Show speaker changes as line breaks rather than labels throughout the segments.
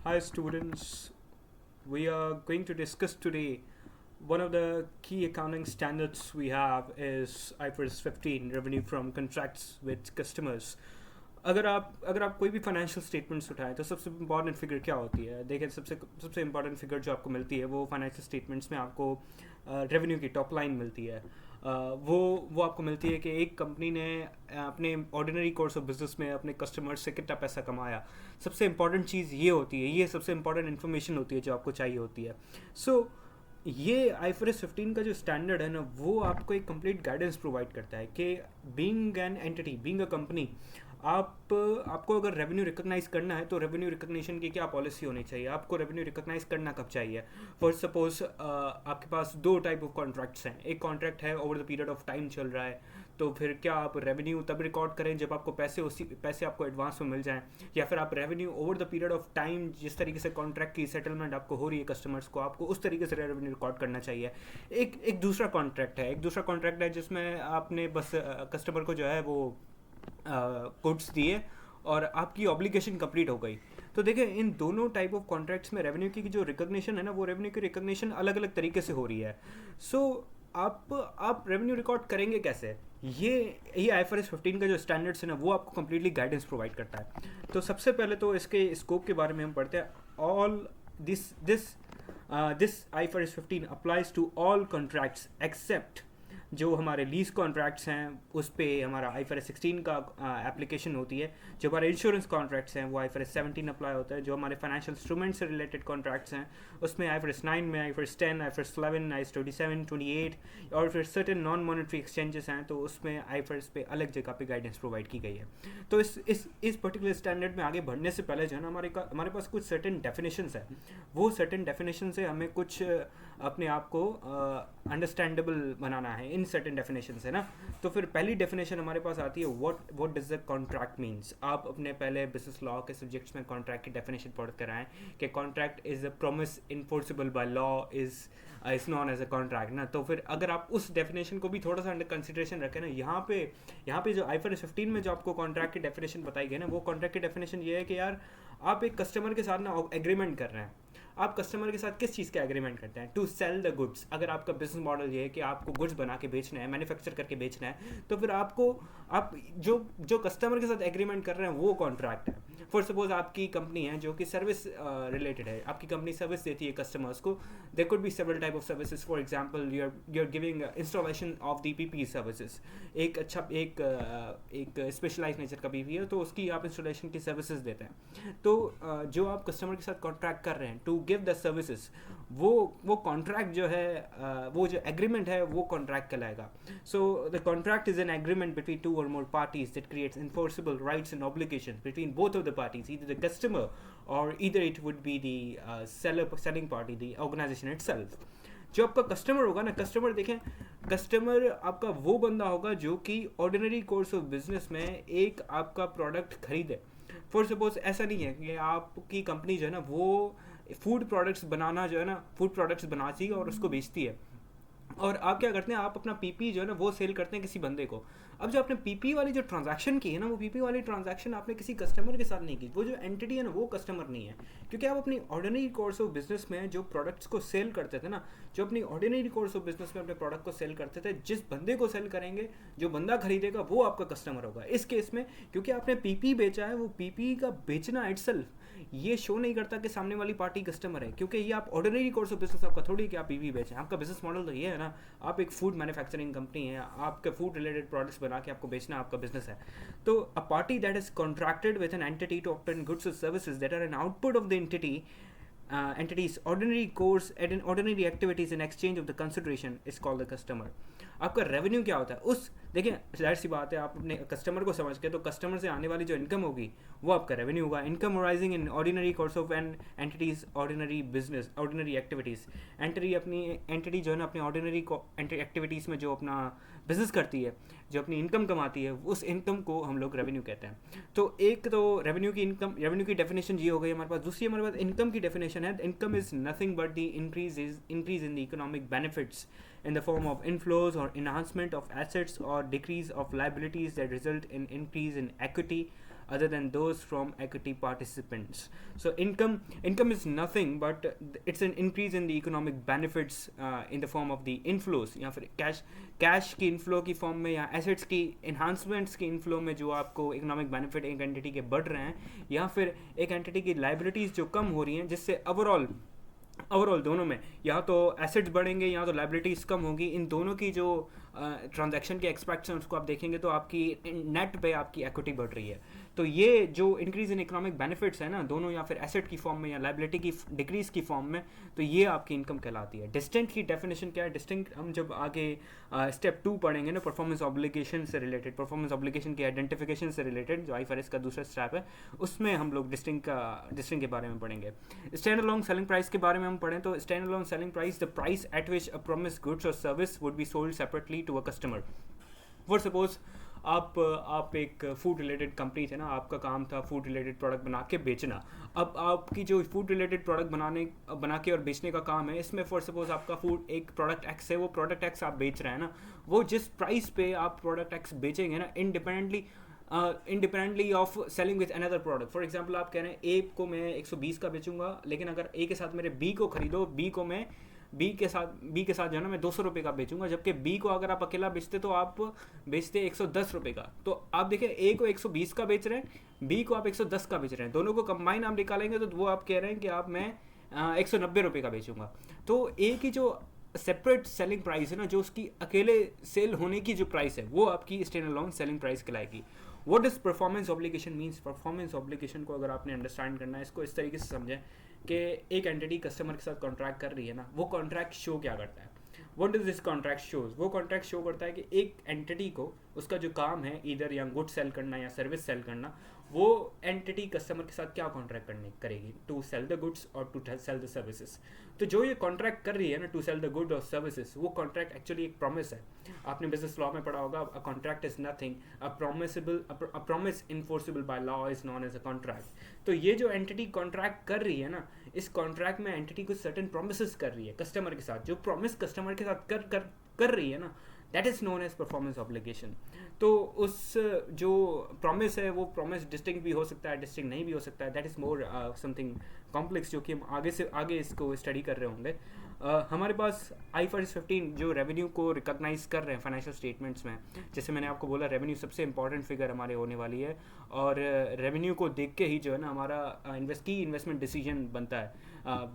Hi, students. We are going to discuss today one of the key accounting standards we have is IFRS 15 revenue from contracts with customers. अगर आप कोई भी financial statements उठाएं तो सबसे important figure क्या होती है? देखिए, सबसे इंपॉर्टेंट फिगर जो आपको मिलती है वो फाइनेंशियल स्टेटमेंट्स में आपको रेवेन्यू की टॉप लाइन मिलती है। वो आपको मिलती है कि एक कंपनी ने अपने ऑर्डिनरी कोर्स ऑफ बिजनेस में अपने कस्टमर्स से कितना पैसा कमाया। सबसे इंपॉर्टेंट चीज़ ये होती है, ये सबसे इंपॉर्टेंट इन्फॉर्मेशन होती है जो आपको चाहिए होती है। ये IFRS 15 का जो स्टैंडर्ड है ना, वो आपको एक कंप्लीट गाइडेंस प्रोवाइड करता है कि being an entity, being a company, आपको अगर रेवेन्यू रिकॉग्नाइज करना है तो रेवेन्यू रिकॉग्निशन की क्या पॉलिसी होनी चाहिए, आपको रेवेन्यू रिकॉग्नाइज करना कब चाहिए। फॉर सपोज आपके पास दो टाइप ऑफ कॉन्ट्रैक्ट्स हैं। एक कॉन्ट्रैक्ट है over the period of time चल रहा है, तो फिर क्या आप रेवेन्यू तब रिकॉर्ड करें जब आपको पैसे आपको एडवांस में मिल जाएं, या फिर आप revenue over the period of time जिस तरीके से कॉन्ट्रैक्ट की सेटलमेंट आपको हो रही है कस्टमर्स को, आपको उस तरीके से रेवेन्यू रिकॉर्ड करना चाहिए। एक दूसरा कॉन्ट्रैक्ट है जिसमें आपने बस कस्टमर को जो है वो गुड्स दिए और आपकी ऑब्लिगेशन कंप्लीट हो गई। तो देखिए, इन दोनों टाइप ऑफ कॉन्ट्रैक्ट्स में रेवेन्यू की जो रिकॉग्निशन है ना, वो रेवेन्यू की रिकॉग्निशन अलग अलग तरीके से हो रही है। सो आप रेवेन्यू रिकॉर्ड करेंगे कैसे? ये IFRS 15 का जो स्टैंडर्ड्स है ना, वो आपको कम्प्लीटली गाइडेंस प्रोवाइड करता है। तो सबसे पहले तो इसके स्कोप के बारे में हम पढ़ते हैं। All this IFRS 15 applies to all contracts except जो हमारे लीज कॉन्ट्रैक्ट्स हैं, उस पर हमारा IFRS 16 का एप्लीकेशन होती है। जो हमारे इंश्योरेंस कॉन्ट्रैक्ट्स हैं वो IFRS 17 अप्लाई होता है। जो हमारे फाइनेंशियल इंस्ट्रूमेंट से रिलेटेड कॉन्ट्रैक्ट्स हैं उसमें IFRS 9 में IFRS 10, IFRS 11, IFRS 27, 28, और फिर सर्टेन नॉन मॉनेटरी एक्सचेंजेस हैं तो उसमें IFRS पे अलग जगह पे गाइडेंस प्रोवाइड की गई है। तो इस पर्टिकुलर स्टैंडर्ड में आगे बढ़ने से पहले जो है ना, हमारे पास कुछ सर्टेन डेफिनेशंस है। वो सर्टेन डेफिनेशन से हमें कुछ अपने आप को अंडरस्टैंडेबल बनाना है इन सर्टेन डेफिनेशन है ना। तो फिर पहली डेफिनेशन हमारे पास आती है, what does the contract means. आप अपने पहले बिजनेस लॉ के सब्जेक्ट्स में कॉन्ट्रैक्ट की डेफिनेशन पढ़ कर आएँ कि contract is a promise enforceable by law, is known as a contract ना। तो फिर अगर आप उस डेफिनेशन को भी थोड़ा सा अंडर कंसिडरेशन रखें ना, यहाँ पे जो IFRS 15 में जो आपको कॉन्ट्रैक्ट की डेफिनेशन बताई गई ना, वो कॉन्ट्रैक्ट की डेफिनेशन ये है कि यार आप एक कस्टमर के साथ ना एग्रीमेंट कर रहे हैं। आप कस्टमर के साथ किस चीज़ का एग्रीमेंट करते हैं? To sell the goods. अगर आपका बिजनेस मॉडल ये है कि आपको गुड्स बना के बेचना है, मैन्युफैक्चर करके बेचना है, तो फिर आप जो कस्टमर के साथ एग्रीमेंट कर रहे हैं वो कॉन्ट्रैक्ट है। फॉर सपोज आपकी कंपनी है जो कि सर्विस रिलेटेड है, आपकी कंपनी सर्विस देती है कस्टमर्स को। There could be several type of services. For example, you are giving installation of the PPE services. एक स्पेशलाइज नेचर का PPE है तो उसकी आप इंस्टॉलेशन की सर्विसेज देते हैं। तो जो आप कस्टमर के साथ कॉन्ट्रैक्ट कर रहे हैं टू गिव द सर्विसेज, वो कॉन्ट्रैक्ट जो है, वो जो एग्रीमेंट है वो कॉन्ट्रैक्ट कहलाएगा। So the contract is an agreement between two or more parties that creates enforceable rights and obligations between both of the parties, either the customer or either it would be the selling party, the organization itself. जो आपका customer होगा ना, customer आपका वो बंदा होगा जो कि ऑर्डिनरी कोर्स ऑफ बिजनेस में एक आपका प्रोडक्ट खरीदे। फॉर सपोज ऐसा नहीं है कि आपकी कंपनी जो है ना वो फूड प्रोडक्ट्स बनाती है और उसको बेचती है, और आप क्या करते हैं, आप अपना PP जो है ना वो सेल करते हैं किसी बंदे को। अब जो आपने PP वाली जो ट्रांजैक्शन की है ना, वो PP वाली ट्रांजैक्शन आपने किसी कस्टमर के साथ नहीं की। वो जो एंटिटी है ना वो कस्टमर नहीं है, क्योंकि आप अपनी ऑर्डिनरी कोर्स ऑफ बिजनेस में जो प्रोडक्ट्स को सेल करते थे ना, जो अपनी ऑर्डिनरी कोर्स ऑफ बिजनेस में अपने प्रोडक्ट को सेल करते थे, जिस बंदे को सेल करेंगे, जो बंदा खरीदेगा वो आपका कस्टमर होगा। इस केस में क्योंकि आपने PP बेचा है, वो PP का बेचना इटसेल्फ ये शो नहीं करता कि सामने वाली पार्टी कस्टमर है, क्योंकि ये आप ऑर्डिनरी कोर्स ऑफ बिजनेस आपका थोड़ी कि आप PP बेचें। आपका बिजनेस मॉडल तो ये है ना, आप एक फूड मैन्युफैक्चरिंग कंपनी है, आपके फूड रिलेटेड प्रोडक्ट्स बना के आपको बेचना आपका बिजनेस है। तो a party that is contracted with an entity to obtain goods or services that are an output of the entities ordinary course and in ordinary activities in exchange of the consideration is called the customer. आपका revenue क्या होता है? देखिए, जाहिर सी बात है, आप अपने कस्टमर को समझ के, तो कस्टमर से आने वाली जो इनकम होगी वो आपका रेवेन्यू होगा। Income arising in ordinary course of an entities ordinary business ordinary activities. Entity जो है ना अपनी ऑर्डिनरी एक्टिविटीज़ में जो अपना बिजनेस करती है, जो अपनी इनकम कमाती है, उस इनकम को हम लोग रेवेन्यू कहते हैं। तो एक तो रेवेन्यू की डेफिनेशन ये हो गई हमारे पास। दूसरी हमारे पास इनकम की डेफिनेशन है। Income is nothing but the increase in the economic benefits in the form of inflows or enhancement of assets or decrease of liabilities that result in increase in equity other than those from equity participants. So income is nothing but it's an increase in the economic benefits in the form of the inflows, या फिर cash की inflow की form में या assets की इन्हांसमेंट्स की inflow में जो आपको इकोनॉमिक बेनिफिट एक एंटिटी के बढ़ रहे हैं, या फिर एक एंटिटी की लाइबिलिटीज़ जो कम हो रही हैं, जिससे ओवरऑल दोनों में या तो एसेट्स बढ़ेंगे या तो लाइबिलिटीज़ कम होगी। इन दोनों की जो ट्रांजैक्शन के एक्सपेक्ट्स हैं उसको आप देखेंगे तो आपकी नेट पे आपकी इक्विटी बढ़ रही है। तो ये जो इंक्रीज इन इकोनॉमिक बेनिफिट्स है ना, दोनों या फिर एसेट की फॉर्म में या लाइबिलिटी की डिक्रीज की फॉर्म में, तो ये आपकी इनकम कहलाती है। डिस्टिंक्ट की डेफिनेशन क्या है? डिस्टिंक्ट हम जब आगे स्टेप 2 पढ़ेंगे ना, परफॉर्मेंस ऑब्लिगेशन से रिलेटेड, परफॉर्मेंस ऑब्लिगेशन की आइडेंटिफिकेशन से रिलेटेड, जो आईएफआरएस का दूसरा स्टेप है, उसमें हम लोग डिस्टिंक्ट के बारे में पढ़ेंगे। स्टैंड अलोन सेलिंग प्राइस के बारे में हम पढ़ें तो stand alone selling price, the price at which a promised goods or service would be sold separately to a customer. For suppose आप एक फूड रिलेटेड कंपनी थे ना, आपका काम था फूड रिलेटेड प्रोडक्ट बना के बेचना। अब आपकी जो फूड रिलेटेड प्रोडक्ट बना के और बेचने का काम है, इसमें फॉर सपोज आपका फूड एक प्रोडक्ट एक्स है, वो प्रोडक्ट एक्स आप बेच रहे हैं ना, वो जिस प्राइस पे आप प्रोडक्ट एक्स बेचेंगे ना, independently of selling with another product. For example आप कह रहे हैं ए को मैं 120 का बेचूंगा, लेकिन अगर ए के साथ मेरे बी को खरीदो, बी के साथ जो है ना मैं 200 रुपये का बेचूंगा, जबकि बी को अगर आप अकेला बेचते तो आप बेचते 110 रुपये का। तो आप देखिए, ए को 120 का बेच रहे हैं, बी को आप 110 का बेच रहे हैं, दोनों को कंबाइन आप निकालेंगे तो वो आप कह रहे हैं कि आप मैं 190 रुपये का बेचूंगा। तो ए की जो सेपरेट सेलिंग प्राइस है ना, जो उसकी अकेले सेल होने की जो प्राइस है, वो आपकी स्टैंड अलोन सेलिंग प्राइस कहलाएगी। What does performance obligation means? Performance obligation को अगर आपने अंडरस्टैंड करना है, इसको इस तरीके से समझें कि एक एंटिटी कस्टमर के साथ कॉन्ट्रैक्ट कर रही है ना, वो कॉन्ट्रैक्ट शो क्या करता है? What does this contract shows? वो कॉन्ट्रैक्ट शो करता है कि एक एंटिटी को उसका जो काम है, इधर या गुड सेल करना या सर्विस सेल करना, वो एंटिटी कस्टमर के साथ क्या कॉन्ट्रैक्ट करेगी? टू सेल द गुड्स और टू सेल द सर्विसेज। तो जो ये कॉन्ट्रैक्ट कर रही है ना, टू सेल द गुड और सर्विसेज, वो कॉन्ट्रैक्ट एक्चुअली एक प्रॉमिस है। आपने बिजनेस लॉ में पढ़ा होगा, a contract is nothing, a promise enforceable by law is known as a contract. तो ये जो एंटिटी कॉन्ट्रैक्ट कर रही है ना, इस कॉन्ट्रैक्ट में एंटिटी कुछ सर्टेन प्रोमिसेस कर रही है कस्टमर के साथ। जो प्रॉमिस कस्टमर के साथ कर रही है ना, that is known as performance obligation. तो उस जो प्रॉमिस है, वो प्रॉमिस डिस्टिंक्ट भी हो सकता है, डिस्टिंक्ट नहीं भी हो सकता है। That is more something complex, जो कि हम आगे इसको स्टडी कर रहे होंगे। हमारे पास आईएफआरएस 15 जो रेवेन्यू को रिकॉग्नाइज कर रहे हैं फाइनेंशियल स्टेटमेंट्स में, जैसे मैंने आपको बोला, रेवेन्यू सबसे इंपॉर्टेंट फिगर हमारे होने वाली है, और रेवेन्यू को देख के ही जो है ना हमारा इन्वेस्टमेंट डिसीजन बनता है,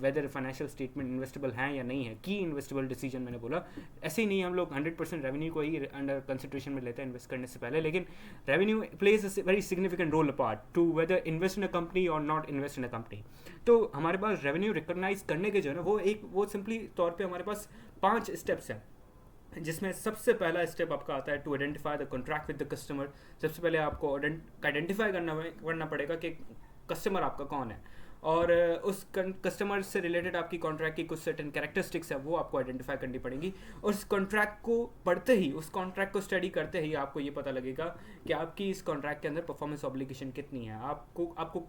वेदर फाइनेंशियल स्टेटमेंट इन्वेस्टेबल हैं या नहीं है। की इन्वेस्टेबल डिसीजन मैंने बोला, ऐसे ही नहीं हम लोग 100% रेवेन्यू को ही अंडर कंसिडरेशन में लेते हैं इन्वेस्ट करने से पहले, लेकिन revenue plays a very significant role apart to whether invest in a company or not invest in a company. तो हमारे पास रेवेन्यू रिकॉग्नाइज करने के जो है ना, वो सिंपली तौर पे हमारे पास 5 स्टेप्स हैं, जिसमें सबसे पहला स्टेप आपका आता है to identify the contract with the customer. सबसे पहले आपको आइडेंटिफाई करना पड़ेगा कि कस्टमर आपका कौन है, और उस कस्टमर से रिलेटेड आपकी कॉन्ट्रैक्ट की कुछ सर्टेन कैरेक्टरिस्टिक्स है, वो आपको आइडेंटिफाई करनी पड़ेंगी। और उस कॉन्ट्रैक्ट को पढ़ते ही, उस कॉन्ट्रैक्ट को स्टडी करते ही आपको ये पता लगेगा कि आपकी इस कॉन्ट्रैक्ट के अंदर परफॉर्मेंस ऑब्लिगेशन कितनी है, आपको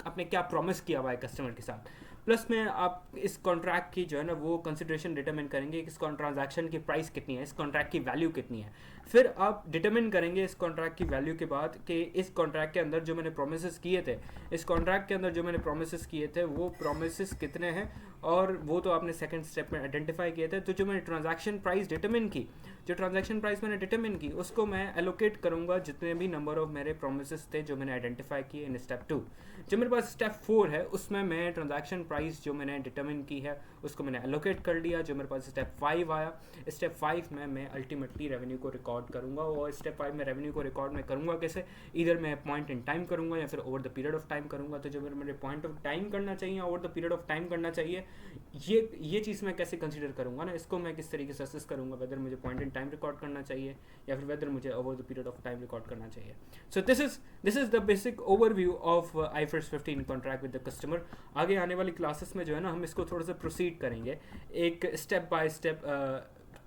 आपने क्या प्रॉमिस किया हुआ है कस्टमर के साथ। प्लस में आप इस कॉन्ट्रैक्ट की जो है ना वो कंसिडरेशन डिटरमिन करेंगे कि इस ट्रांजैक्शन की प्राइस कितनी है, इस कॉन्ट्रैक्ट की वैल्यू कितनी है। फिर आप डिटरमिन करेंगे इस कॉन्ट्रैक्ट की वैल्यू के बाद कि इस कॉन्ट्रैक्ट के अंदर जो मैंने प्रोमिसेस किए थे, वो प्रोमिसेस कितने हैं, और वो तो आपने सेकंड स्टेप में आइडेंटिफाई किए थे। तो जो मैंने ट्रांजैक्शन प्राइस डिटरमिन की, उसको मैं एलोकेट करूंगा जितने भी नंबर ऑफ मेरे प्रोमिसेस थे जो मैंने आइडेंटिफाई किए इन स्टेप 2। जो मेरे पास स्टेप 4 है, उसमें मैं ट्रांजैक्शन प्राइस जो मैंने डिटरमिन की है उसको मैंने एलोकेट कर लिया। जो मेरे पास स्टेप 5 आया, स्टेप 5 में मैं अल्टीमेटली रेवेन्यू को रिकॉर्ड करूंगा। और स्टेप 5 में रेवेन्यू को रिकॉर्ड मैं करूंगा कैसे? इधर मैं पॉइंट इन टाइम करूंगा या फिर over the period of time करूंगा। तो जो मेरे पॉइंट ऑफ टाइम करना चाहिए, over the period of time करना चाहिए, ये चीज़ मैं कैसे कंसिडर करूंगा ना, इसको मैं किस तरीके से असेस करूंगा, वेदर मुझे पॉइंट इन टाइम रिकॉर्ड करना चाहिए या फिर वेदर मुझे over the period of time record करना चाहिए। So this is the basic overview of IFRS 15 contract with the customer. आगे आने वाली क्लासेस में जो है ना हम इसको थोड़ा सा प्रोसीड करेंगे एक स्टेप बाय स्टेप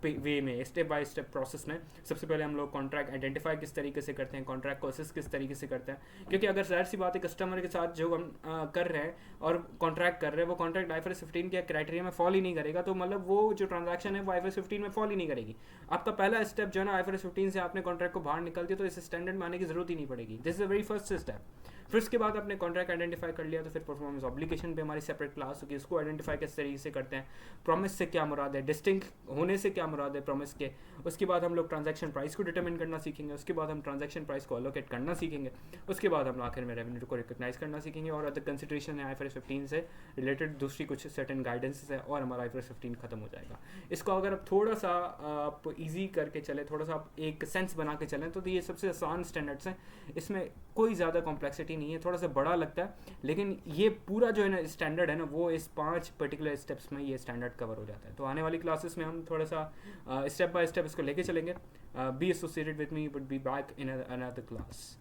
वे में, स्टेप बाय स्टेप प्रोसेस में। सबसे पहले हम लोग कॉन्ट्रैक्ट आइडेंटिफाई किस तरीके से करते हैं, कॉन्ट्रैक्ट को असेस किस तरीके से करते हैं, क्योंकि अगर जाहिर सी बात है कस्टमर के साथ जो हम कर रहे हैं और कॉन्ट्रैक्ट कर रहे हैं, वो कॉन्ट्रैक्ट आईएफआरएस 15 के क्राइटेरिया में फॉल ही नहीं करेगा, तो मतलब वो जो ट्रांजैक्शन है वो आईएफआरएस 15 में फॉल ही नहीं करेगी। आपका पहला स्टेप जो है ना, आईएफआरएस 15 से आपने कॉन्ट्रैक्ट को बाहर निकल दिया तो इस स्टैंडर्ड में आने की जरूरत ही नहीं पड़ेगी। This is the very first step. फिर उसके बाद आपने कॉन्ट्रैक्ट आइडेंटिफाई कर लिया तो फिर परफॉर्मेंस ऑब्लिगेशन पे हमारी सेपरेट क्लास होगी, उसको आइडेंटिफाई किस तरीके से करते हैं, प्रॉमिस से क्या मुराद है, डिस्टिंक्ट होने से क्या मुराद है प्रॉमिस के। उसके बाद हम लोग ट्रांजैक्शन प्राइस को डिटरमिन करना सीखेंगे, उसके बाद हम ट्रांजैक्शन प्राइस को अलोकेट करना सीखेंगे, उसके बाद हम आखिर में रेवेन्यू को रिकॉग्नाइज करना सीखेंगे। और अदर कंसिडरेशन है IFRS 15 से रिलेटेड दूसरी कुछ सर्टेन गाइडेंसेस है और हमारा IFRS 15 खत्म हो जाएगा। इसको अगर आप थोड़ा सा आप ईजी करके चले, थोड़ा सा आप एक सेंस बना के चलें, तो ये सबसे आसान स्टैंडर्ड्स हैं, इसमें कोई ज़्यादा कॉम्प्लेक्सिटी नहीं है, थोड़ा सा बड़ा लगता है लेकिन ये पूरा जो है ना स्टैंडर्ड है ना, वो इस 5 पर्टिकुलर स्टेप्स में ये स्टैंडर्ड कवर हो जाता है। तो आने वाली क्लासेस में हम थोड़ा सा स्टेप बाय स्टेप इसको लेके चलेंगे। Be associated with me, would be back in another class.